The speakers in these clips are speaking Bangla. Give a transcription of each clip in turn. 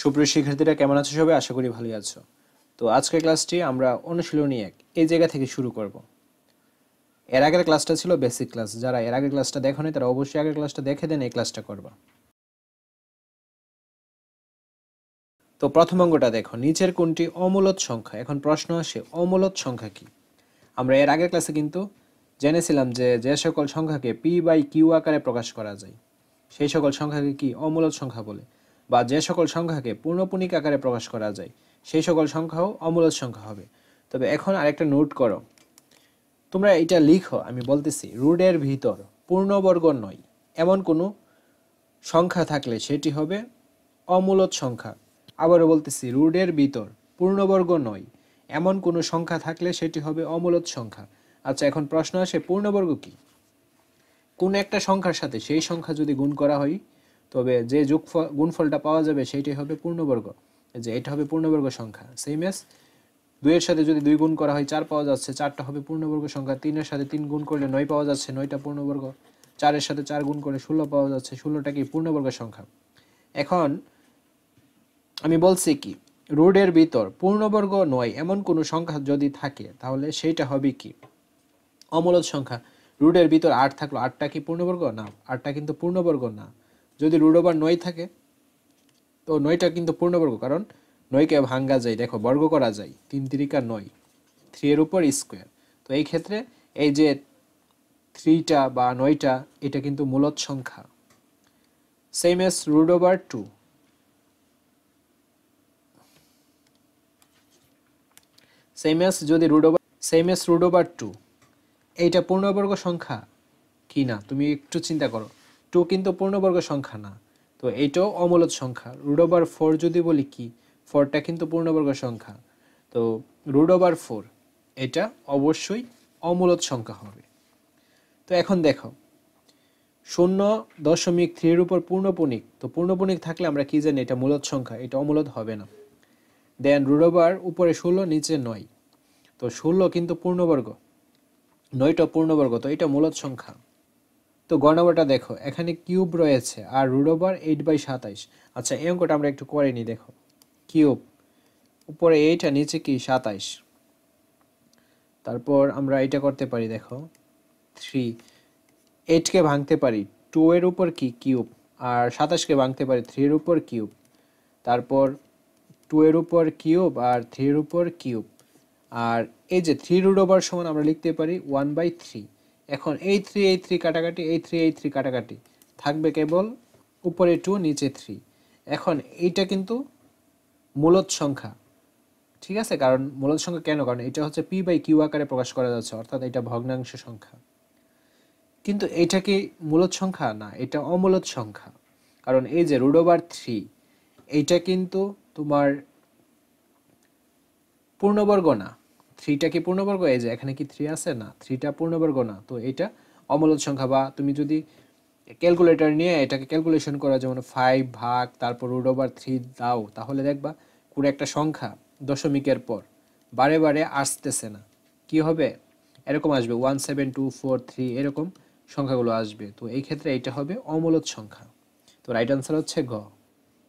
সুপ্রিয় শিক্ষার্থীরা কেমন আছো সবাই? আশা করি ভালোই আছো। তো আজকের ক্লাসটি আমরা অনুশীলনী 1 এই জায়গা থেকে শুরু করব। এর আগের ক্লাসটা ছিল বেসিক ক্লাস। যারা এর আগের ক্লাসটা দেখোনি তারা অবশ্যই আগের ক্লাসটা দেখে দেন এই ক্লাসটা করবা। তো প্রথম অঙ্কটা দেখো, নিচের কোনটি অমূলদ সংখ্যা? এখন প্রশ্ন আসে অমূলদ সংখ্যা কি? আমরা এর আগের ক্লাসে কিন্তু জেনেছিলাম যে সকল সংখ্যাকে p/q আকারে প্রকাশ করা যায় সেই সকল সংখ্যাকে কি অমূলদ সংখ্যা বলে, বা যে সকল সংখ্যাকে পূর্ণপূর্ণিক আকারে প্রকাশ করা যায় সেই সকল সংখ্যাও অমূলদ সংখ্যা হবে। তবে এখন আরেকটা নোট করো, তোমরা এটা লিখো, আমি বলতেছি রুটের ভিতর পূর্ণবর্গ নয় এমন কোনো সংখ্যা থাকলে সেটি হবে অমূলদ সংখ্যা। আবারও বলতেছি, রুটের ভিতর পূর্ণবর্গ নয় এমন কোনো সংখ্যা থাকলে সেটি হবে অমূলদ সংখ্যা। আচ্ছা, এখন প্রশ্ন আসে পূর্ণবর্গ কি? কোন একটা সংখ্যার সাথে সেই সংখ্যা যদি গুণ করা হয় তবে যে গুণফলটা পাওয়া যাবে সেইটাই হবে পূর্ণবর্গ। যে এটা হবে পূর্ণবর্গ সংখ্যা। সেম এস 2 এর সাথে যদি 2 গুণ করা হয় 4 পাওয়া যাচ্ছে, 4টা হবে পূর্ণবর্গ সংখ্যা। 3 এর সাথে 3 গুণ করলে 9 পাওয়া যাচ্ছে, 9টা পূর্ণবর্গ। 4 এর সাথে 4 গুণ করলে 16 পাওয়া যাচ্ছে, 16টা কি পূর্ণবর্গ সংখ্যা। এখন আমি বলছি কি, রুটের ভিতর পূর্ণবর্গ নয় এমন কোনো সংখ্যা যদি থাকে তাহলে সেইটা হবে কি অমূলদ সংখ্যা। রুটের ভিতর 8 থাকলো, 8টা কি পূর্ণবর্গ? না, 8টা কিন্তু পূর্ণবর্গ না। যদি রুট ওভার 9 থাকে তো 9টা কিন্তু পূর্ণবর্গ, কারণ 9কে ভাঙ্গা যায়, দেখো বর্গ করা যায়, 3 3 9, 3 এর উপর স্কোয়ার। তো এই ক্ষেত্রে এই যে 3টা বা 9টা এটা কিন্তু মূলদ সংখ্যা। Same as root over 2, same as root over 2, এইটা পূর্ণবর্গ সংখ্যা কি না? তুমি একটু চিন্তা করো, 2 কিন্তু পূর্ণবর্গ সংখ্যা না, তো এইটাও অমূলদ সংখ্যা। রুট ওভার 4 যদি বলি কি, 4টা কিন্তু পূর্ণবর্গ সংখ্যা, তো রুট ওভার 4 এটা অবশ্যই অমূলদ সংখ্যা হবে। তো এখন দেখো 0.3 এর উপর পূর্ণপূর্ণিক, তো পূর্ণপূর্ণিক থাকলে আমরা কি জানি এটা মূলদ সংখ্যা, এটা অমূলদ হবে না। দেন রুট ওভার উপরে 16 নিচে 9, তো 16 কিন্তু পূর্ণবর্গ, 9টা পূর্ণবর্গ, তো এটা মূলদ সংখ্যা। তো গ নম্বরটা দেখো, এখানে কিউব রয়েছে আর রুট ওভার 8/27। আচ্ছা, এই অঙ্কটা আমরা একটু করে নিই। দেখো কিউব, উপরে 8 আর নিচে কি 27। তারপর আমরা এটা করতে পারি, দেখো 3, 8কে ভাঙতে পারি 2 এর উপর কি কিউব, আর 27কে ভাঙতে পারি 3 এর উপর কিউব। তারপর 2 এর উপর কিউব আর 3 এর উপর কিউব। আর এই যে 3 রুট ওভার সমান আমরা লিখতে পারি 1/3। এখন এই 3 কাটাকাটি, এই 3 কাটাকাটি, থাকবে কেবল উপরে 2 নিচে 3। এখন এইটা কিন্তু মূলদ সংখ্যা, ঠিক আছে? কারণ মূলদ সংখ্যা কেন? কারণ এটা হচ্ছে p/q আকারে প্রকাশ করা যাচ্ছে, অর্থাৎ এটা ভগ্নাংশ সংখ্যা। কিন্তু এটা কি মূলদ সংখ্যা? না, এটা অমূলদ সংখ্যা। কারণ এই যে রুট ওভার 3 এইটা কিন্তু তোমার পূর্ণবর্গ না। 3টা কি পূর্ণবর্গ? এই যে এখানে কি 3 আছে? না, 3টা পূর্ণবর্গ না, তো এটা অমূলদ সংখ্যা। বা তুমি যদি ক্যালকুলেটর নিয়ে এটাকে ক্যালকুলেশন করা, যেমন 5 ভাগ তারপর রুট ওভার 3 দাও, তাহলে দেখবা কোনো একটা সংখ্যা দশমিকের পর বারে বারে আসতেছে না, কি হবে? এরকম আসবে 17243, এরকম সংখ্যাগুলো আসবে। তো এই ক্ষেত্রে এটা হবে অমূলদ সংখ্যা। তো রাইট আনসার হচ্ছে ঘ।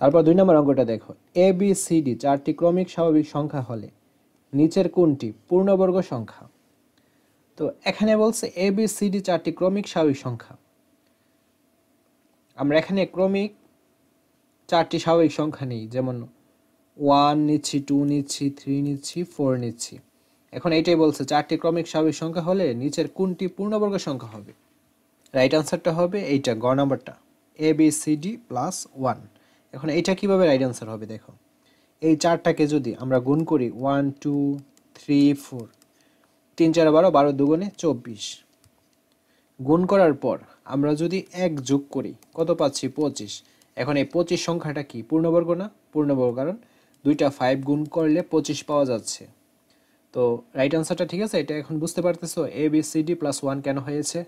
তারপর 2 নম্বর অঙ্কটা দেখো, ABCD 4টি ক্রমিক স্বাভাবিক সংখ্যা হলে নিচের কোনটি পূর্ণবর্গ সংখ্যা? তো এখানে বলছে ABCD 4টি ক্রমিক স্বাভাবিক সংখ্যা। আমরা এখানে ক্রমিক 4টি স্বাভাবিক সংখ্যা নেই, যেমন 1 নিচ্ছি, 2 নিচ্ছি, 3 নিচ্ছি, 4 নিচ্ছি। এখন এইটাই বলছে 4টি ক্রমিক স্বাভাবিক সংখ্যা হলে নিচের কোনটি পূর্ণবর্গ সংখ্যা হবে? রাইট আনসারটা হবে এইটা, গ নাম্বারটা, ABCD প্লাস 1। এখন এইটা কিভাবে রাইট আনসার হবে? দেখো, এই 4টাকে যদি আমরা গুণ করি 1 2 3 4, 3 4 12, 12 দুগুণে 24, গুণ করার পর আমরা যদি 1 যোগ করি কত পাচ্ছি? 25। এখন এই 25 সংখ্যাটা কি পূর্ণবর্গ না? পূর্ণবর্গ, কারণ 2টা 5 গুণ করলে 25 পাওয়া যাচ্ছে। তো রাইট আনসারটা ঠিক আছে। এটা এখন বুঝতে পারতেছো ABCD প্লাস 1 কেন হয়েছে।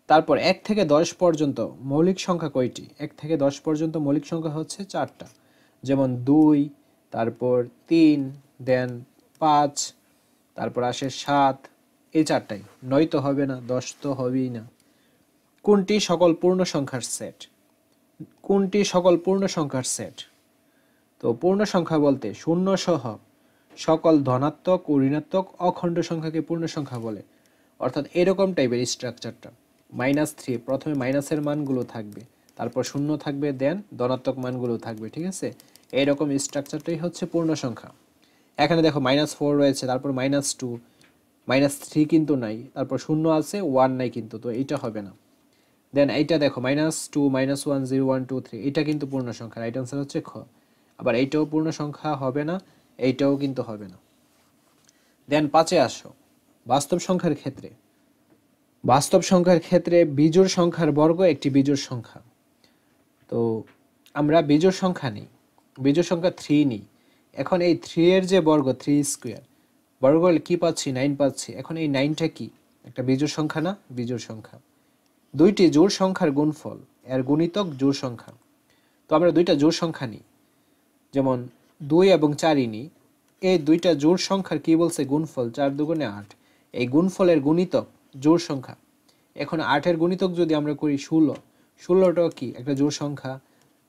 তারপর 1 থেকে 10 পর্যন্ত মৌলিক সংখ্যা কয়টি? 1 থেকে 10 পর্যন্ত মৌলিক সংখ্যা হচ্ছে 4টা, যেমন 2, তারপর 3, দেন 5, তারপর আসে 7, এই 4টাই। 9 তো হবে না, 10 তো হবেই না। কোনটি সকল পূর্ণ সংখ্যার সেট? কোনটি সকল পূর্ণ সংখ্যার সেট? তো পূর্ণ সংখ্যা বলতে শূন্য সহ সকল ধনাত্মক ও ঋণাত্মক অখণ্ড সংখ্যাকে পূর্ণ সংখ্যা বলে। অর্থাৎ এরকম টাইপের স্ট্রাকচারটা। -3 প্রথমে মাইনাসের মানগুলো থাকবে, তারপর শূন্য থাকবে, দেন ধনাত্মক মানগুলো থাকবে, ঠিক আছে? এইরকম স্ট্রাকচারটাই হচ্ছে পূর্ণ সংখ্যা। এখানে দেখো -4 রয়েছে, তারপর -2, -3 কিন্তু নাই, তারপর শূন্য আছে, 1 নাই কিন্তু, তো এইটা হবে না। দেন এইটা দেখো -2, -1, 0, 1, 2, 3, এটা কিন্তু পূর্ণ সংখ্যা, রাইট আনসার হচ্ছে খ। আবার এইটাও পূর্ণ সংখ্যা হবে না, এইটাও কিন্তু হবে না। দেন 5-এ আসো, বাস্তব সংখ্যার ক্ষেত্রে। বাস্তব সংখ্যার ক্ষেত্রে বিজোড় সংখ্যার বর্গ একটি বিজোড় সংখ্যা। তো আমরা বিজোড় সংখ্যা নিই, বিজোড় সংখ্যা 3 নিই। এখন এই 3 এর যে বর্গ, 3 স্কোয়ার, বর্গ করলে কি পাচ্ছি? 9 পাচ্ছি। এখন এই 9টা কি? একটা বিজোড় সংখ্যা না? বিজোড় সংখ্যা। দুইটি জোড় সংখ্যার গুণফল, এর গুণিতক জোড় সংখ্যা। তো আমরা দুইটা জোড় সংখ্যা নিই, যেমন 2 এবং 4ই নিই। এই দুইটা জোড় সংখ্যার কি বলছে? গুণফল, 4 দুগুণে 8। এই গুণফলের গুণিতক জোড় সংখ্যা। এখন 8-এর গুণিতক যদি আমরা করি 16, 16টাও কি একটা জোড় সংখ্যা।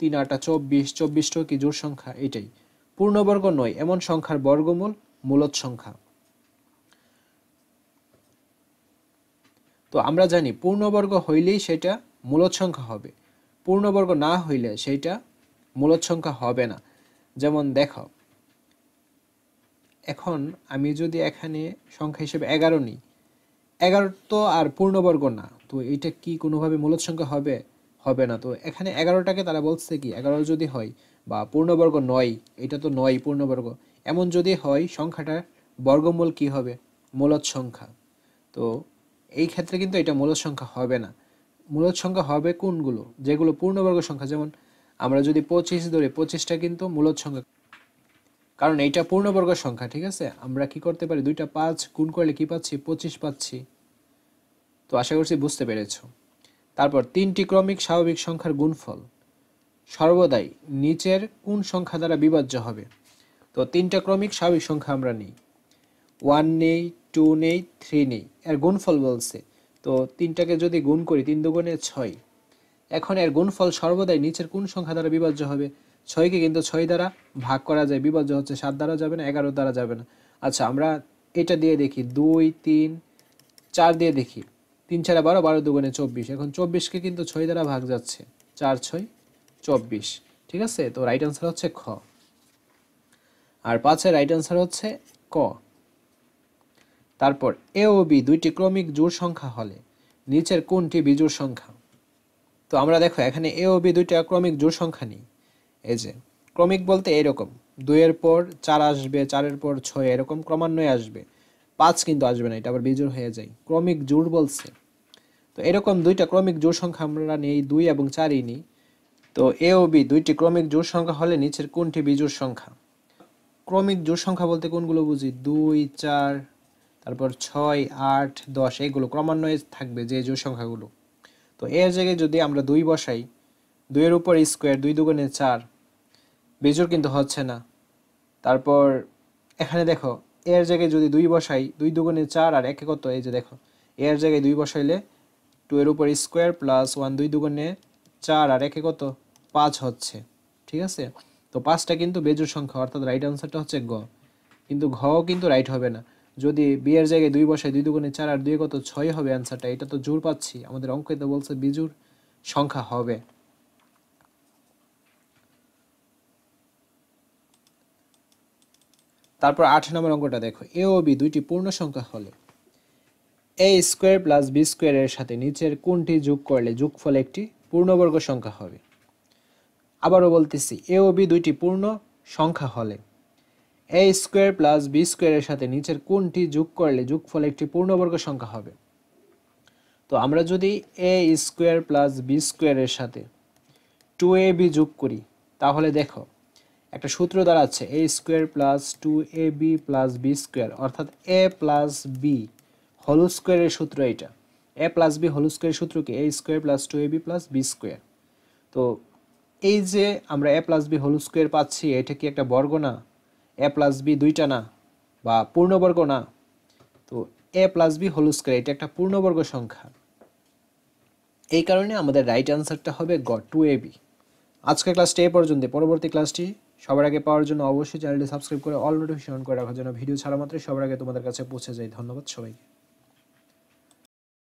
3 8 24, 24টাও কি জোড় সংখ্যা? এটাই পূর্ণবর্গ নয় এমন সংখ্যার বর্গমূল মূলদ সংখ্যা। তো আমরা জানি পূর্ণবর্গ হইলেই সেটা মূলদ সংখ্যা হবে, পূর্ণবর্গ না হইলে সেইটা মূলদ সংখ্যা হবে না। যেমন দেখো, এখন আমি যদি এখানে সংখ্যা হিসেবে 11 নিই, 11 তো আর পূর্ণবর্গ না, তো এটা কি কোনোভাবে মূলদ সংখ্যা হবে? হবে না। তো এখানে 11টাকে তারা বলছে কি 11 যদি হয় বা পূর্ণবর্গ নয়, এটা তো নয় পূর্ণবর্গ, এমন যদি হয় সংখ্যাটার বর্গমূল কি হবে? মূলদ সংখ্যা। তো এই ক্ষেত্রে কিন্তু এটা মূলদ সংখ্যা হবে না। মূলদ সংখ্যা হবে কোনগুলো? যেগুলো পূর্ণবর্গ সংখ্যা। যেমন আমরা যদি 25 ধরি, 25টা কিন্তু মূলদ সংখ্যা, কারণ এইটা পূর্ণবর্গ সংখ্যা, ঠিক আছে? আমরা কি করতে পারি? দুইটা 5 গুণ করলে কি পাচ্ছি? 25 পাচ্ছি। তো আশা করছি বুঝতে পেরেছ। তারপর 3টি ক্রমিক স্বাভাবিক সংখ্যার গুণফল সর্বদাই নিচের কোন সংখ্যা দ্বারা বিভাজ্য হবে? তো 3টা ক্রমিক স্বাভাবিক সংখ্যা আমরা নিই, 1 নেই, 2 নেই, 3 নেই, এর গুণফল বলছে। তো 3টাকে যদি গুণ করি, 3 দুগুণে 6। এখন এর গুণফল সর্বদাই নিচের কোন সংখ্যা দ্বারা বিভাজ্য হবে? 6কে কিন্তু 6 দ্বারা ভাগ করা যায়, বিভাজ্য হচ্ছে 7 দ্বারা যাবে না, 11 দ্বারা যাবে না। আচ্ছা, আমরা এটা দিয়ে দেখি, 2 3 4 দিয়ে দেখি। 3 4 12, 12 দুগুণে 24। এখন 24কে কিন্তু 6 দ্বারা ভাগ যাচ্ছে, 4 6 24, ঠিক আছে? তো রাইট আনসার হচ্ছে খ। আর 5-এর রাইট আনসার হচ্ছে ক। তারপর এ ও বি দুইটি ক্রমিক জোড় সংখ্যা হলে নিচের কোনটি বিজোড় সংখ্যা? তো আমরা দেখো এখানে এ ও বি দুইটা ক্রমিক জোড় সংখ্যা নিই। এই যে ক্রমিক বলতে এরকম 2 এর পর 4 আসবে, 4-এর পর 6, এরকম ক্রমান্বয়ে আসবে। 5 কিন্তু আসবে না, এটা আবার বিজোড় হয়ে যায়। ক্রমিক জোড় বলছে। তো এরকম দুইটা ক্রমিক জোড় সংখ্যা আমরা নেই, 2 এবং 4ই নিই। তো এ ও বি দুইটি ক্রমিক জোড় সংখ্যা হলে নিচের কোনটি বিজোড় সংখ্যা? ক্রমিক জোড় সংখ্যা বলতে কোনগুলো বুঝি? 2 4, তারপর 6 8 10, এগুলো ক্রমান্বয়ে থাকবে যে জোড় সংখ্যাগুলো। তো এর জায়গায় যদি আমরা 2 বসাই, 2 এর উপর স্কোয়ার, 2 দুগুণে 4, বিজোড় কিন্তু হচ্ছে না। তারপর এখানে দেখো, এর জায়গায় যদি 2 বসাই, 2 দুগুণে 4 আর একে কত? এই যে দেখো, এর জায়গায় 2 বসাইলে 2 এর উপর স্কোয়ার প্লাস 1, 2 দুগুণে 4 আর একে কত? 5 হচ্ছে, ঠিক আছে? তো 5টা কিন্তু বেজোড় সংখ্যা, অর্থাৎ রাইট আনসারটা হচ্ছে গ। কিন্তু ঘ কিন্তু রাইট হবে না। যদি বি এর জায়গায় 2 বসাই, 2 দুগুণে 4 আর 2 কত? 6 হবে অ্যান্সারটা। এটা তো জোড় পাচ্ছি, আমাদের অঙ্কে তো বলছে বিজোড় সংখ্যা হবে। তারপর 8 নম্বর অঙ্কটা দেখো, এ ও বি দুইটি পূর্ণ সংখ্যা হলে এ স্কোয়ার প্লাস বি স্কোয়ারের সাথে নিচের কোনটি যোগ করলে যোগফল একটি পূর্ণবর্গ সংখ্যা হবে? আবারও বলতেছি, এ ও বি দুইটি পূর্ণ সংখ্যা হলে এ স্কোয়ার প্লাস বি স্কোয়ারের সাথে নিচের কোনটি যোগ করলে যোগফল একটি পূর্ণবর্গ সংখ্যা হবে? তো আমরা যদি এ স্কোয়ার প্লাস বি স্কোয়ারের সাথে 2ab যোগ করি, তাহলে দেখো একটা সূত্র দাঁড়াচ্ছে a square plus 2ab plus b square, অর্থাৎ এ প্লাস বি হোল স্কোয়ারের সূত্র এটা। এ প্লাস বি হোল স্কোয়ারের সূত্র কি? A square plus 2ab plus b square. তো এই যে আমরা a plus b whole square পাচ্ছি, এটা কি একটা বর্গ না? এ প্লাস বি দুইটা না, বা পূর্ণবর্গ না? তো এ প্লাস বি হোল স্কোয়ার এটা একটা পূর্ণবর্গ সংখ্যা। এই কারণে আমাদের রাইট আনসারটা হবে গ, 2ab। আজকের ক্লাসটি এই পর্যন্ত। পরবর্তী ক্লাসটি সবার আগে পাওয়ার জন্য অবশ্যই চ্যানেলটি সাবস্ক্রাইব করে অল নোটিফিকেশন অন করে রাখার জন্য ভিডিও ছাড়া মাত্রই সবার আগে তোমাদের কাছে পৌঁছে যায়। ধন্যবাদ সবাইকে।